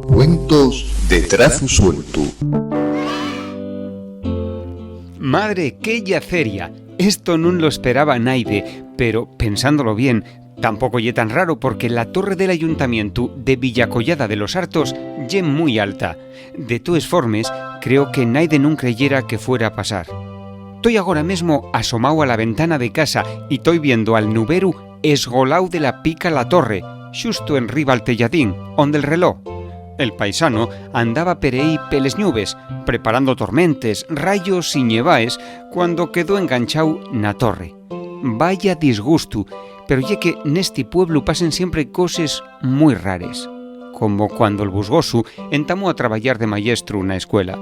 Cuentos de trazo suelto. Madre, que yaceria. Esto non lo esperaba naide, pero pensándolo bien, tampoco lle tan raro porque la torre del ayuntamiento de Villacollada de los Hartos lle muy alta. De toes formes, creo que naide non creyera que fuera a pasar. Estoy agora mesmo asomado a la ventana de casa y estoy viendo al nuberu esgolau de la pica la torre, xusto en riba al telladín, onde el reloj. El paisano andaba pereí peles nubes, preparando tormentes, rayos y nievaes, cuando quedó enganchado na torre. Vaya disgusto, pero ye que neste pueblo pasen siempre coses muy rares, como cuando el busgosu entamó a traballar de maestro na escuela.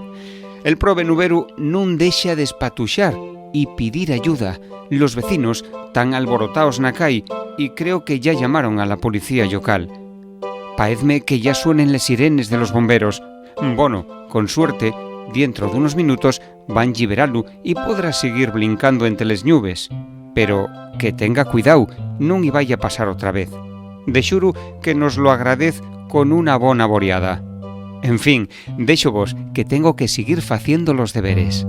El prove nuberu non deixa de espatuxar y pedir ayuda. Los vecinos tan alborotaos na cai y creo que ya llamaron a la policía local. Paezme que ya suenen les sirenes de los bomberos. Bueno, con suerte, dentro de unos minutos van liberalu y podrá seguir blincando entre les nubes. Pero que tenga cuidado, non i vaya a pasar otra vez. De xuru que nos lo agradez con una bona boreada. En fin, deixo vos que tengo que seguir faciendo los deberes.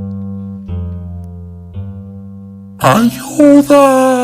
¡Ayuda!